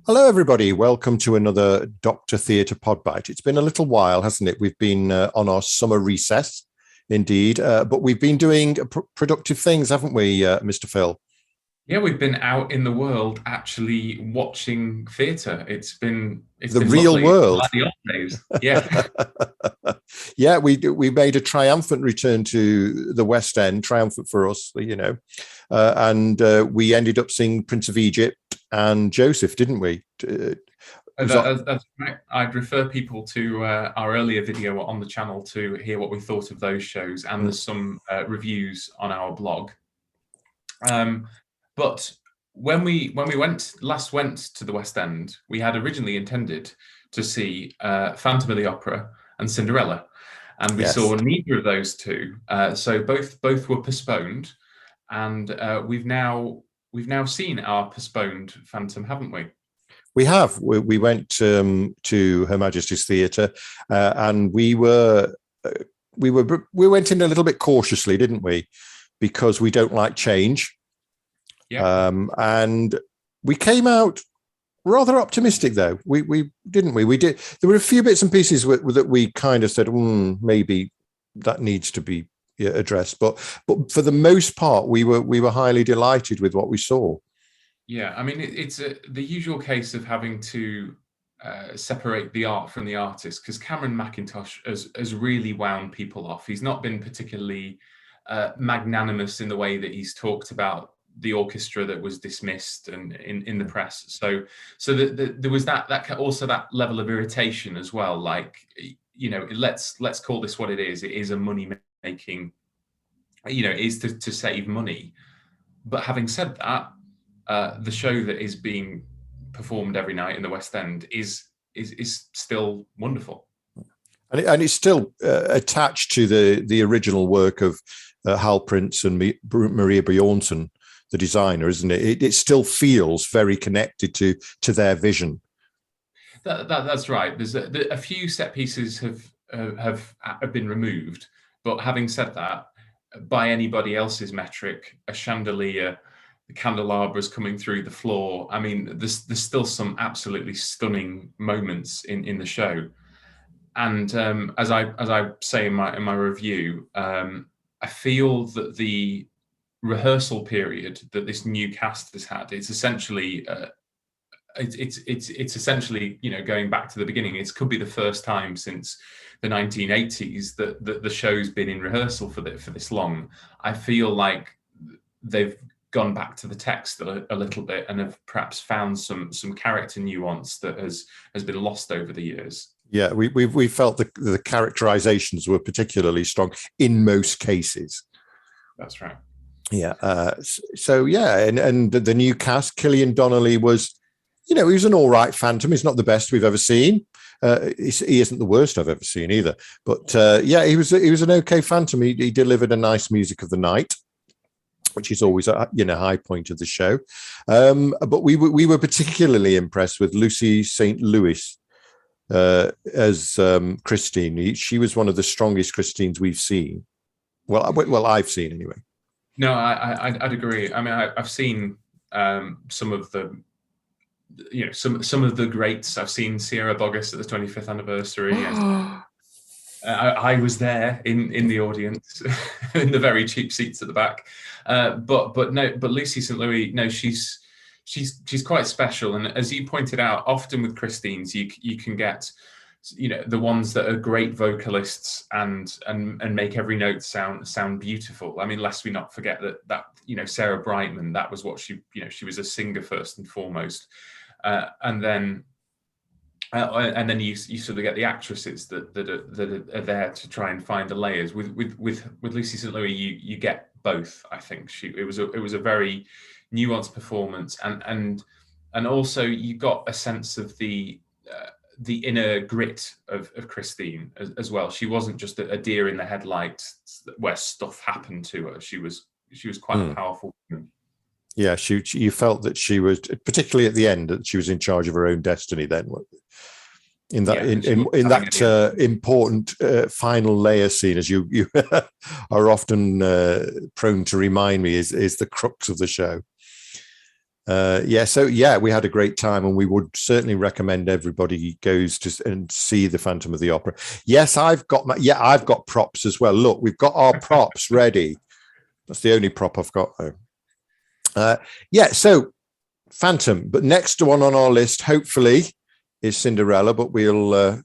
Hello, everybody. Welcome to another Doctor Theatre Podbite. It's been a little while, hasn't it? We've been on our summer recess, indeed, but we've been doing productive things, haven't we, Mr. Phil? Yeah, we've been out in the world actually watching theatre. It's The been real lovely. world. Like the old days. Yeah. Yeah, we made a triumphant return to the West End, triumphant for us, and we ended up seeing Prince of Egypt and Joseph, didn't we? That's right. I'd refer people to our earlier video on the channel to hear what we thought of those shows, and there's some reviews on our blog. But when we went to the West End, we had originally intended to see Phantom of the Opera and Cinderella, and we saw neither of those two. So both were postponed, and we've now seen our postponed Phantom, haven't we? We have. We went to Her Majesty's Theatre, and we went in a little bit cautiously, didn't we? Because we don't like change. Yeah. And we came out rather optimistic, though. We didn't we? We did. There were a few bits and pieces that we kind of said, maybe that needs to be addressed. But for the most part, we were highly delighted with what we saw. Yeah, I mean, it's the usual case of having to separate the art from the artist, because Cameron Mackintosh has really wound people off. He's not been particularly magnanimous in the way that he's talked about the orchestra that was dismissed and in the press. So there was that also that level of irritation as well. Like, let's call this what it is. It is a money making, it is to save money. But having said that, the show that is being performed every night in the West End is still wonderful, and it's still attached to the original work of Hal Prince and Maria Bjornsson, the designer, isn't it? It still feels very connected to their vision. That's right. There's a few set pieces have been removed, but having said that, by anybody else's metric, a chandelier, the candelabras coming through the floor. I mean, there's still some absolutely stunning moments in the show. And as I say in my review, I feel that the rehearsal period that this new cast has had, it's essentially it's essentially going back to the beginning. It could be the first time since the 1980s that the show's been in rehearsal for this long. I feel like they've gone back to the text a little bit and have perhaps found some character nuance that has been lost over the years. Yeah, we felt the characterizations were particularly strong in most cases. That's right. Yeah. So yeah, and the new cast, Killian Donnelly was, he was an all right Phantom. He's not the best we've ever seen. He isn't the worst I've ever seen either. But yeah, he was an okay Phantom. He delivered a nice music of the night, which is always a high point of the show. But we were particularly impressed with Lucy St. Louis as Christine. She was one of the strongest Christines we've seen. Well, I've seen anyway. No, I'd agree. I mean, I've seen some of the, some of the greats. I've seen Sierra Boggess at the 25th anniversary. And I was there in the audience, in the very cheap seats at the back. But Lucy St. Louis, no, she's quite special. And as you pointed out, often with Christines, you can get, the ones that are great vocalists and make every note sound beautiful. I mean, lest we not forget that Sarah Brightman, that was what she was a singer first and foremost, and then you sort of get the actresses that are there to try and find the layers. With Lucy St. Louis, you get both. I think it was a very nuanced performance, and also you got a sense of the inner grit of Christine as well. She wasn't just a deer in the headlights where stuff happened to her. She was quite a powerful woman. Yeah, you felt that she was, particularly at the end, that she was in charge of her own destiny. Then, in that important final layer scene, as you are often prone to remind me, is the crux of the show. We had a great time, and we would certainly recommend everybody goes to and see the Phantom of the Opera. Yes, I've got props as well. Look, we've got our props ready. That's the only prop I've got though. So Phantom, but next one on our list, hopefully, is Cinderella. But we'll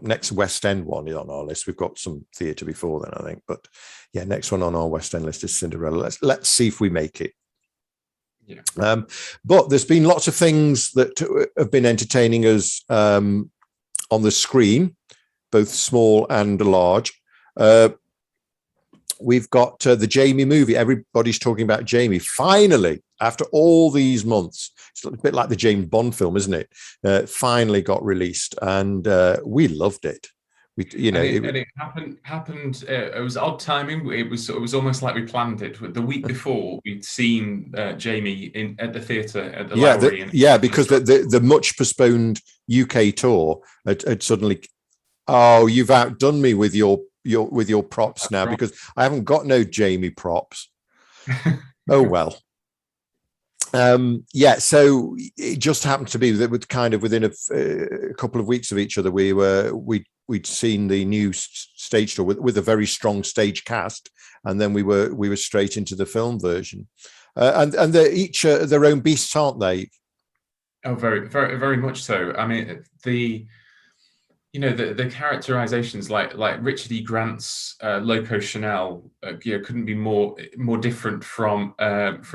next West End one is on our list. We've got some theatre before then, I think. But yeah, next one on our West End list is Cinderella. Let's see if we make it. Yeah. But there's been lots of things that have been entertaining us on the screen, both small and large. We've got the Jamie movie. Everybody's talking about Jamie. Finally, after all these months, it's a bit like the James Bond film, isn't it? Finally got released, and we loved it. It happened. It was odd timing. It was almost like we planned it. The week before, we'd seen Jamie at the theatre at the Lowry. Because the much postponed UK tour had suddenly. Oh, you've outdone me with your props now, because I haven't got no Jamie props. Oh well. So it just happened to be that with kind of within a couple of weeks of each other, we'd seen the new stage tour with a very strong stage cast, and then we were straight into the film version, and they're each their own beasts, aren't they? Oh, very, very, very much so. I mean, the characterizations like Richard E. Grant's Loco Chanel couldn't be more different from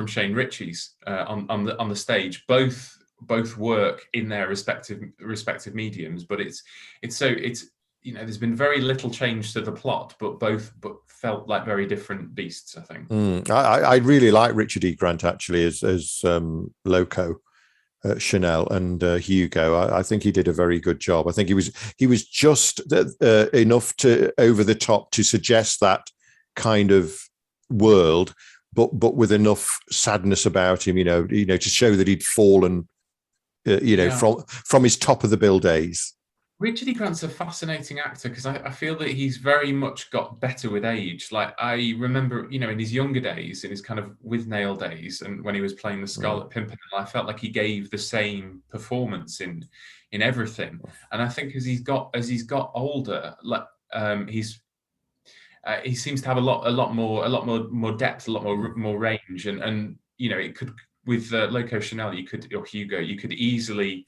Shane Ritchie's on the stage. Both work in their respective mediums, but it's there's been very little change to the plot, but both felt like very different beasts, I think. I really like Richard E. Grant actually as Loco Chanel and Hugo. I think he did a very good job. I think he was just enough to over the top to suggest that kind of world, but with enough sadness about him, to show that he'd fallen, from his top of the bill days. Richard E. Grant's a fascinating actor because I feel that he's very much got better with age. Like I remember, in his younger days, in his kind of with Nail days, and when he was playing the Scarlet Pimpernel, I felt like he gave the same performance in everything. And I think as he's got older, he seems to have a lot more depth, a lot more range, and it could with Loco Chanel, or Hugo, you could easily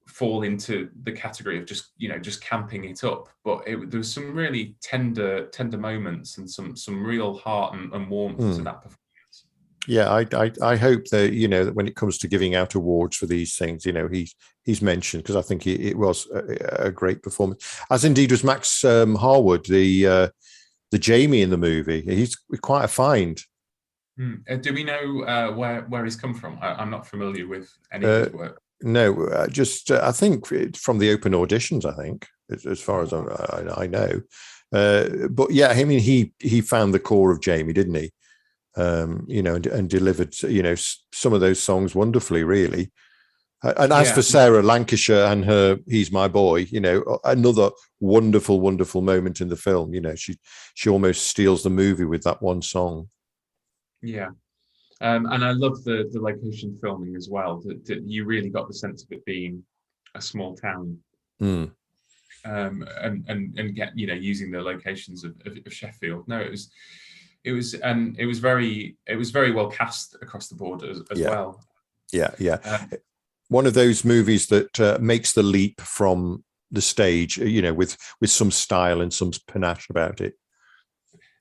fall into the category of just camping it up, but there was some really tender moments and some real heart and warmth to that performance. Yeah, I hope that that when it comes to giving out awards for these things, he's mentioned, because I think it was a great performance, as indeed was Max Harwood, the Jamie in the movie. He's quite a find. Do we know where he's come from? I'm not familiar with any of his work. No, just I think from the open auditions. I think as far as I know, but yeah, I mean he found the core of Jamie, didn't he? And delivered some of those songs wonderfully, really. And as for Sarah Lancashire and her "He's My Boy," another wonderful moment in the film. She almost steals the movie with that one song. Yeah. And I love the location filming as well. That you really got the sense of it being a small town, and get using the locations of Sheffield. No, it was very well cast across the board as well. Yeah. One of those movies that makes the leap from the stage, with some style and some panache about it.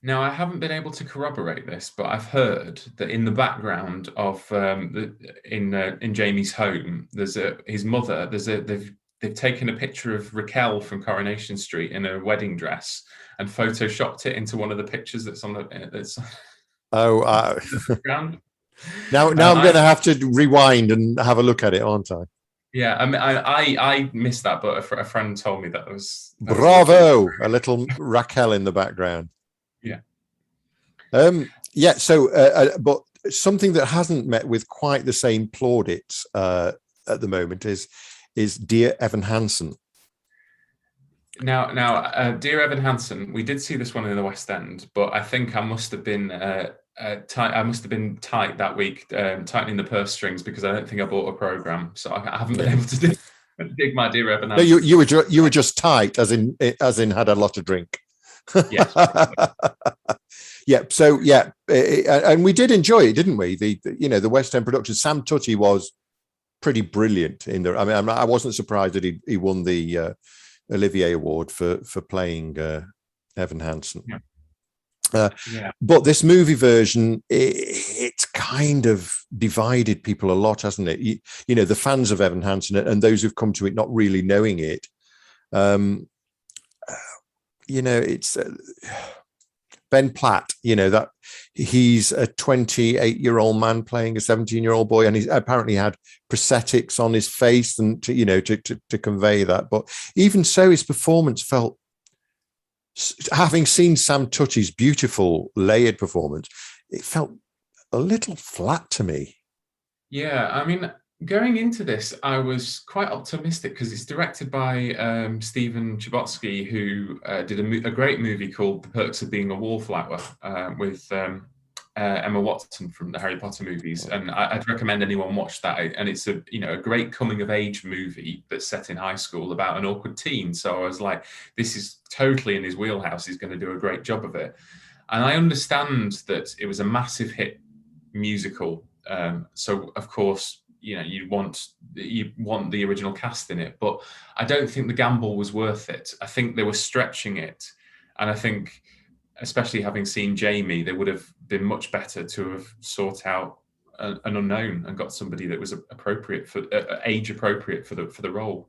Now, I haven't been able to corroborate this, but I've heard that in the background of in Jamie's home, there's his mother. They've taken a picture of Raquel from Coronation Street in a wedding dress and photoshopped it into one of the pictures that's on the. That's background. Now I'm going to have to rewind and have a look at it, aren't I? Yeah, I mean, I missed that, but a friend told me that was bravo. A little Raquel in the background. Yeah. But something that hasn't met with quite the same plaudits at the moment is Dear Evan Hansen. Now, Dear Evan Hansen, we did see this one in the West End, but I think I must have been tight. I must have been tight that week, tightening the purse strings because I don't think I bought a program, so I haven't been able to dig my dear Evan No, Hansen. you were just tight, as in had a lot of drink. Yes. Yeah. So yeah, and we did enjoy it, didn't we? The West End production. Sam Tutty was pretty brilliant in there. I mean, I wasn't surprised that he won the Olivier Award for playing Evan Hansen. Yeah. But this movie version, it's kind of divided people a lot, hasn't it? The fans of Evan Hansen and those who've come to it not really knowing it. It's Ben Platt. That he's a 28-year-old man playing a 17-year-old boy, and he's apparently had prosthetics on his face and to convey that. But even so, his performance felt. Having seen Sam Tutty's beautiful layered performance, it felt a little flat to me. Yeah, I mean, going into this, I was quite optimistic because it's directed by Stephen Chbosky, who did a great movie called The Perks of Being a Wallflower with Emma Watson from the Harry Potter movies, and I'd recommend anyone watch that. And it's a great coming of age movie that's set in high school about an awkward teen. So I was like, this is totally in his wheelhouse. He's going to do a great job of it. And I understand that it was a massive hit musical. So of course, you want the original cast in it, but I don't think the gamble was worth it. I think they were stretching it, and I think, especially having seen Jamie, they would have been much better to have sought out an unknown and got somebody that was appropriate for age appropriate for the role.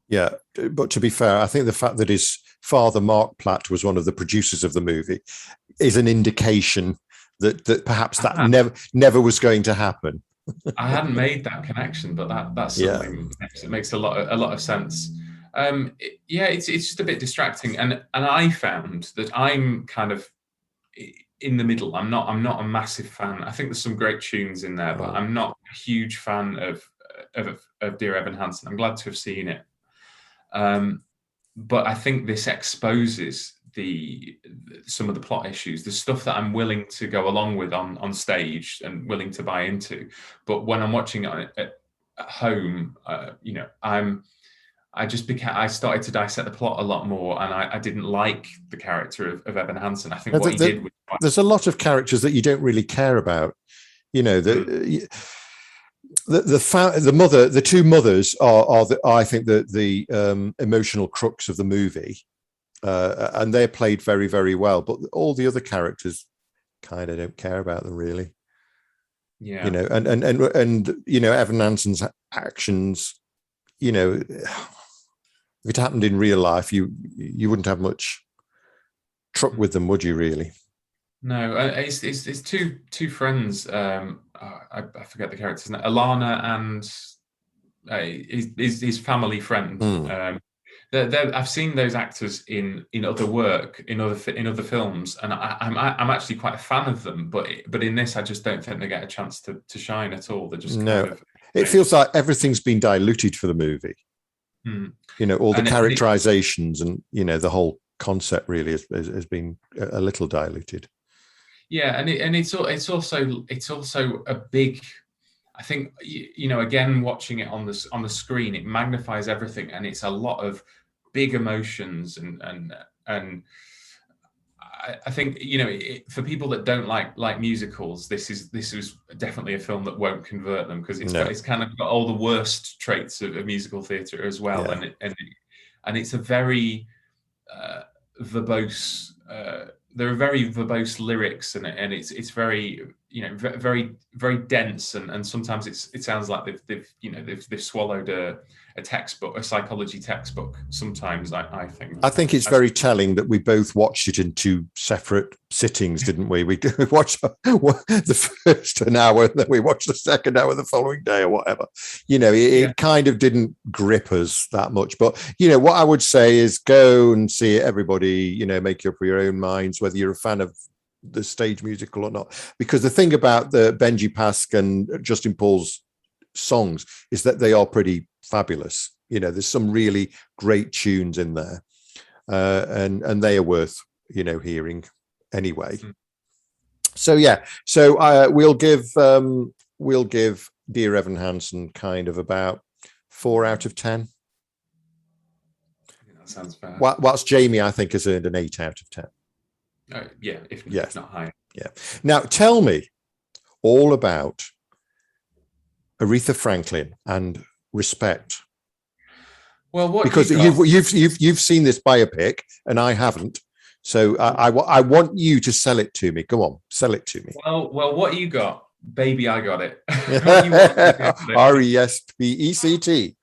Yeah, but to be fair, I think the fact that his father, Mark Platt, was one of the producers of the movie is an indication that perhaps that never was going to happen. I hadn't made that connection, but that's something that makes a lot of sense. It's just a bit distracting, and I found that I'm kind of in the middle. I'm not a massive fan. I think there's some great tunes in there, but I'm not a huge fan of Dear Evan Hansen. I'm glad to have seen it, but I think this exposes some of the plot issues, the stuff that I'm willing to go along with on stage and willing to buy into. But when I'm watching it at home, I started to dissect the plot a lot more, and I didn't like the character of Evan Hansen. I think what he did was there's a lot of characters that you don't really care about. The two mothers are I think the emotional crux of the movie. And they're played very, very well, but all the other characters kind of don't care about them really. Yeah. And Evan Hansen's actions, if it happened in real life, you wouldn't have much truck with them, would you really? No, it's two friends. I forget the character's name. Alana and his family friend. I've seen those actors in other work, in other films, and I'm actually quite a fan of them. But in this, I just don't think they get a chance to shine at all. They're just It feels like everything's been diluted for the movie. All the characterizations and the whole concept really has been a little diluted. Yeah, and it's also a big. I think again, watching it on the screen, it magnifies everything, and it's a lot of big emotions and I think for people that don't like musicals, this was definitely a film that won't convert them, because it's kind of got all the worst traits of musical theatre as well, and it's a very verbose. There are very verbose lyrics, and it's very very very dense, and sometimes it sounds like they've swallowed a textbook, a psychology textbook. Sometimes I think it's very telling that we both watched it in two separate sittings, didn't we? We watched the first an hour, and then we watched the second hour the following day, or whatever. It kind of didn't grip us that much. But what I would say is go and see it, everybody. Make up your own minds whether you're a fan of the stage musical or not, because the thing about the Benji Pasek and Justin Paul's songs is that they are pretty fabulous. There's some really great tunes in there, and they are worth hearing anyway. So yeah, so we'll give Dear Evan Hansen kind of about 4 out of 10. That sounds fair. Whilst Jamie, I think, has earned an 8 out of 10. Yeah, if not higher. Yeah. Now tell me all about Aretha Franklin and Respect. Well, because you've seen this biopic and I haven't, so I want you to sell it to me. Go on, sell it to me. Well, what you got, baby? I got it. RESPECT.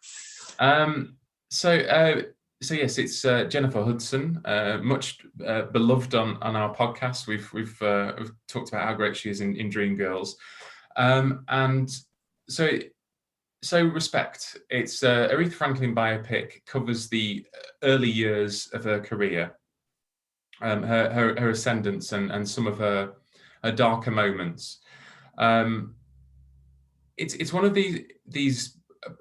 So yes, it's Jennifer Hudson, much beloved on our podcast. We've talked about how great she is in Dreamgirls, and so Respect. It's Aretha Franklin biopic, covers the early years of her career, her ascendance and some of her darker moments. It's one of these.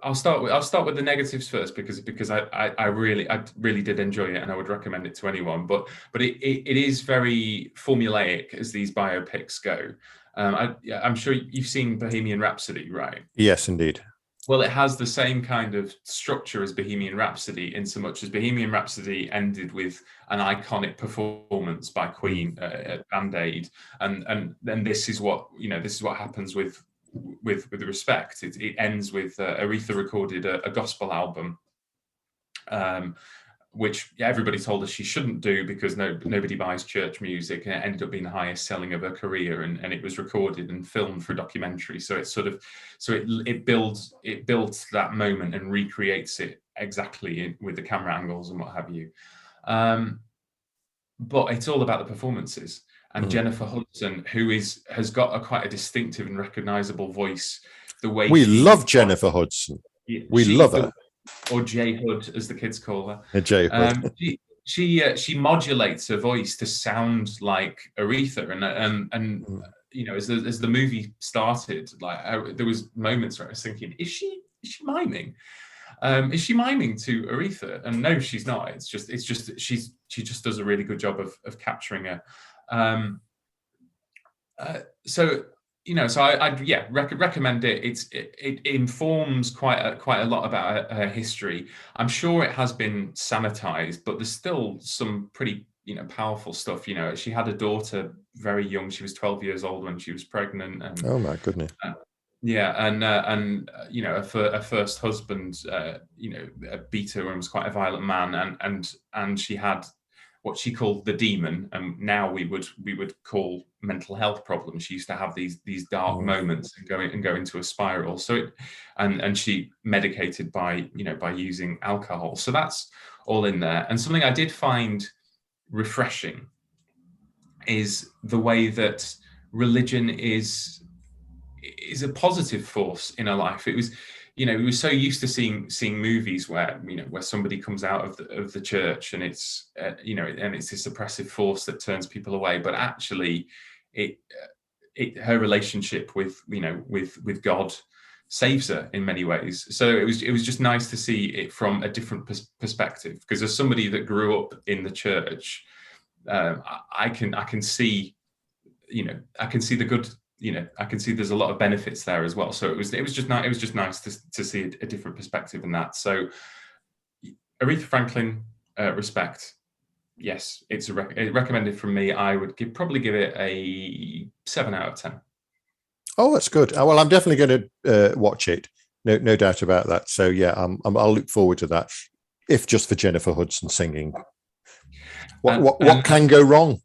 I'll start with the negatives first because I really did enjoy it and I would recommend it to anyone. But it is very formulaic as these biopics go. I'm sure you've seen Bohemian Rhapsody, right? Yes, indeed. Well, it has the same kind of structure as Bohemian Rhapsody, in so much as Bohemian Rhapsody ended with an iconic performance by Queen at Band Aid, and then this is what happens with Respect. It ends with Aretha recorded a gospel album, which everybody told us she shouldn't do because nobody buys church music, and it ended up being the highest selling of her career, and it was recorded and filmed for a documentary. So it builds that moment and recreates it exactly with the camera angles and what have you. But it's all about the performances. And Jennifer Hudson, who has got quite a distinctive and recognizable voice, the way we love Jennifer Hudson. We love her. Or J Hood, as the kids call her. J Hood. She modulates her voice to sound like Aretha, and as the movie started, there was moments where I was thinking, is she miming? Is she miming to Aretha? And no, she's not. It's just that she just does a really good job of capturing her. So I recommend it. It informs quite a lot about her history. I'm sure it has been sanitized, but there's still some pretty powerful stuff. She had a daughter very young. She was 12 years old when she was pregnant. And, oh my goodness. Her first husband beat her and was quite a violent man, and she had what she called the demon, and now we would call mental health problems. She used to have these dark moments and go into a spiral. So and she medicated by using alcohol. So that's all in there. And something I did find refreshing is the way that religion is a positive force in her life. It was, we were so used to seeing movies where somebody comes out of the church and it's and it's this oppressive force that turns people away. But actually, her relationship with God saves her in many ways. So it was just nice to see it from a different perspective, because as somebody that grew up in the church, I can see the good. I can see there's a lot of benefits there as well. So it was just nice to see a different perspective in that. So Aretha Franklin, Respect. Yes, it's recommended from me. I would probably give it a 7 out of 10. Oh, that's good. Well, I'm definitely going to watch it. No doubt about that. So yeah, I'll look forward to that. If just for Jennifer Hudson singing, what can go wrong?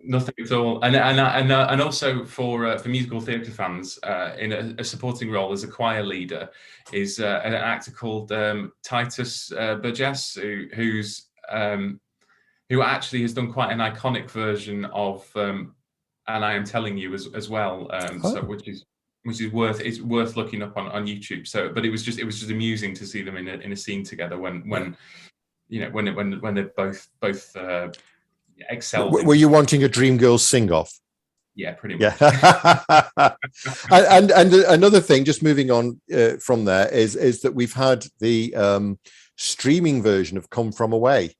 Nothing at all. And also for musical theatre fans, in a supporting role as a choir leader is an actor called Titus Burgess, who actually has done quite an iconic version of "And I Am Telling You" as well. So which is worth looking up on YouTube. So, but it was just amusing to see them in a scene together when they're both excelled. Were you wanting a Dreamgirls sing-off? Yeah, pretty much. Yeah. and another thing, just moving on from there, is that we've had the streaming version of Come From Away,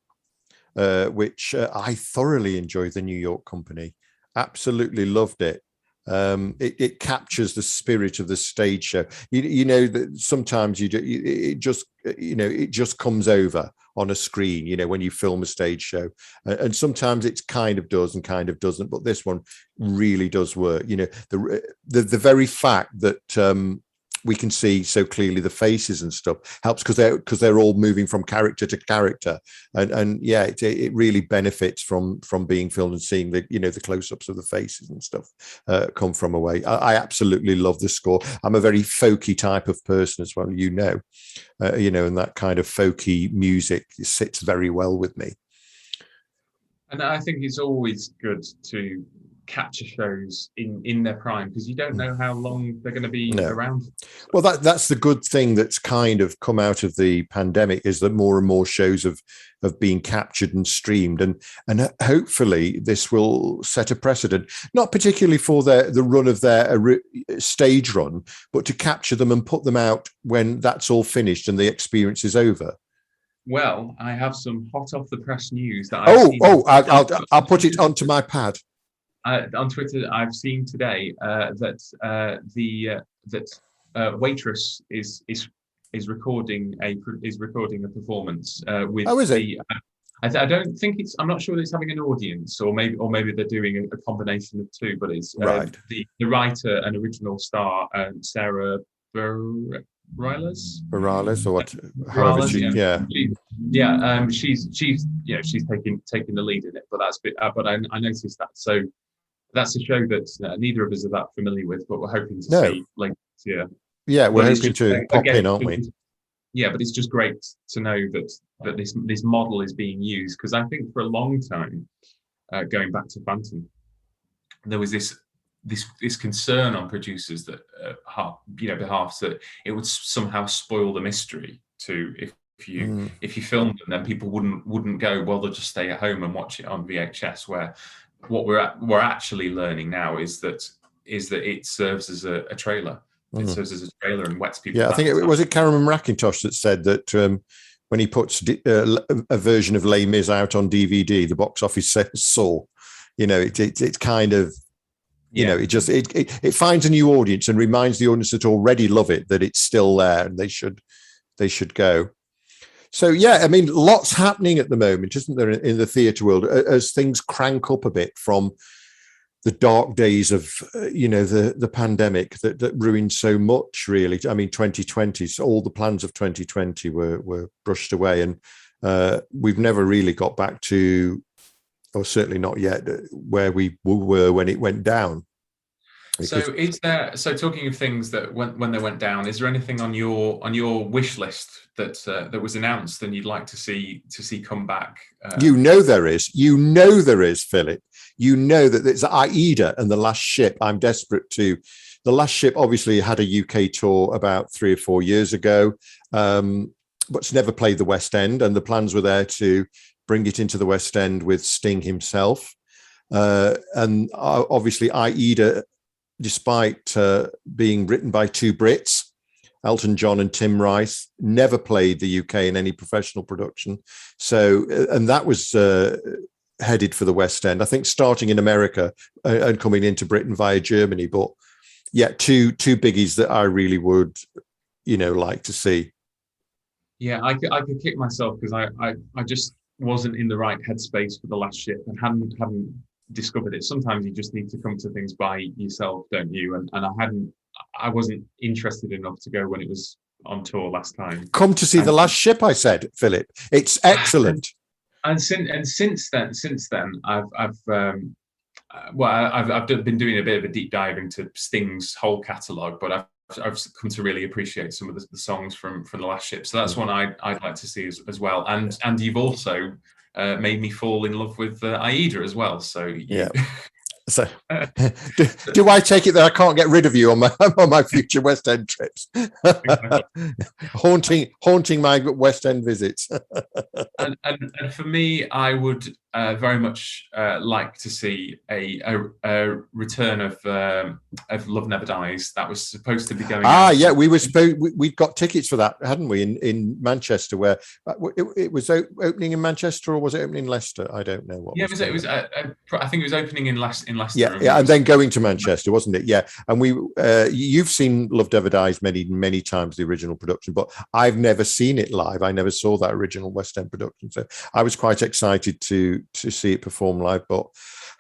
which I thoroughly enjoy, the New York company. Absolutely loved it. It captures the spirit of the stage show. You know that sometimes it just comes over on a screen, when you film a stage show, and sometimes it kind of does and kind of doesn't, but this one really does work. The very fact that we can see so clearly the faces and stuff helps, because they're all moving from character to character, and yeah, it really benefits from being filmed and seeing the close-ups of the faces and stuff come from away. I absolutely love the score. I'm a very folky type of person as well, and that kind of folky music sits very well with me. And I think it's always good to capture shows in their prime, because you don't know how long they're going to be around. Well, that's the good thing that's kind of come out of the pandemic, is that more and more shows have been captured and streamed, and hopefully this will set a precedent, not particularly for the run of their stage run, but to capture them and put them out when that's all finished and the experience is over. Well, I have some hot off the press news that I'll put it onto my pad. On Twitter, I've seen today that Waitress is recording a performance with. Oh, is it? I don't think it's. I'm not sure that it's having an audience, or maybe they're doing a combination of two. But it's right. The writer and original star, Sarah Bareilles, or what? However, she's taking the lead in it. But I noticed that. So that's a show that neither of us are that familiar with, but we're hoping to see later this year. Yeah, we're hoping to pop in, aren't we? Yeah, but it's just great to know that this model is being used, because I think for a long time, going back to Phantom, there was this concern on producers that behalf that it would somehow spoil the mystery if you filmed them, then people wouldn't go, well, they'll just stay at home and watch it on VHS. Where what we're actually learning now is that it serves as a trailer. It serves as a trailer and wets people. Yeah, I think it was Cameron McIntosh that said that when he puts a version of Les Mis out on DVD, the box office saw. It's kind of. It finds a new audience and reminds the audience that already love it that it's still there and they should go. So yeah, I mean, lots happening at the moment, isn't there, in the theatre world, as things crank up a bit from the dark days of the pandemic that ruined so much. Really, I mean, 2020, so all the plans of 2020 were brushed away, and we've never really got back to, or certainly not yet, where we were when it went down. So talking of things that when they went down, is there anything on your wish list that was announced and you'd like to see come back? There is, Philip. That there's Aida and The Last Ship. I'm desperate to. The Last Ship obviously had a UK tour about 3 or 4 years ago, but it's never played the West End, and the plans were there to bring it into the West End with Sting himself. And obviously Aida, despite being written by two Brits, Elton John and Tim Rice, never played the UK in any professional production. So, and that was headed for the West End, I think, starting in America and coming into Britain via Germany. But yeah, two biggies that I really would, like to see. Yeah, I could kick myself because I just wasn't in the right headspace for The Last Ship and hadn't discovered it. Sometimes you just need to come to things by yourself, don't you? And I wasn't interested enough to go when it was on tour last time. Come to see The Last Ship, I said, Philip. It's excellent. And since then, I've been doing a bit of a deep dive into Sting's whole catalogue, but I've come to really appreciate some of the songs from The Last Ship. So that's one I'd like to see as well. And you've also made me fall in love with Aida as well. So yeah. So do I take it that I can't get rid of you on my future West End trips? haunting my West End visits. and for me, I would very much like to see a return of Love Never Dies. That was supposed to be going out. Yeah, we got tickets for that, hadn't we, in Manchester, where it was opening in Manchester, or was it opening in Leicester? I don't know. Yeah, it was. I think it was opening in Leicester. Yeah, and then going to Manchester, wasn't it? Yeah, and you've seen Love Never Dies many times, the original production, but I've never seen it live. I never saw that original West End production, so I was quite excited to see it perform live. But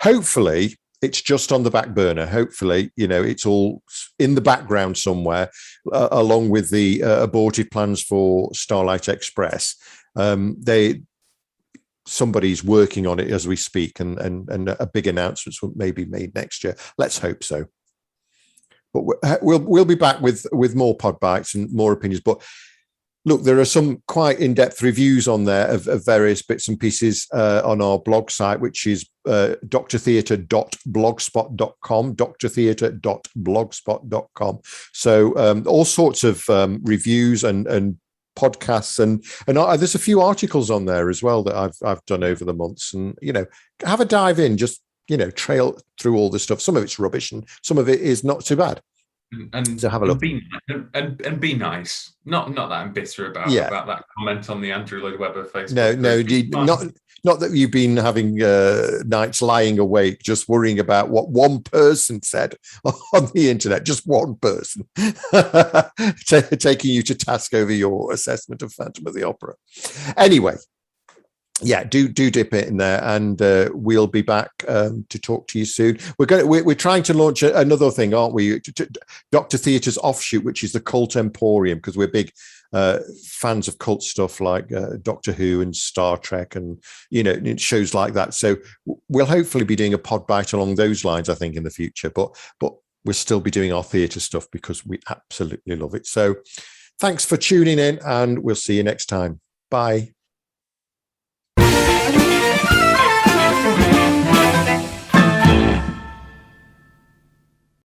hopefully, it's just on the back burner. Hopefully, it's all in the background somewhere, along with the aborted plans for Starlight Express. Somebody's working on it as we speak, and a big announcement may be made next year. Let's hope so. But we'll be back with more pod bites and more opinions. But look, there are some quite in-depth reviews on there of various bits and pieces on our blog site, which is drtheatre.blogspot.com, drtheatre.blogspot.com. So all sorts of reviews and podcasts, and there's a few articles on there as well that I've done over the months, and have a dive in, just trail through all the stuff. Some of it's rubbish and some of it is not too bad. And so have a look and be nice. Not that I'm bitter about that comment on the Andrew Lloyd Webber Facebook. Not that you've been having nights lying awake just worrying about what one person said on the internet. Just one person taking you to task over your assessment of Phantom of the Opera. Anyway. Yeah, do dip it in there, and we'll be back to talk to you soon. We're trying to launch another thing, aren't we? Dr. Theatre's offshoot, which is the Cult Emporium, because we're big fans of cult stuff like Doctor Who and Star Trek, and shows like that. So we'll hopefully be doing a pod bite along those lines, I think, in the future. But we'll still be doing our theatre stuff because we absolutely love it. So thanks for tuning in, and we'll see you next time. Bye.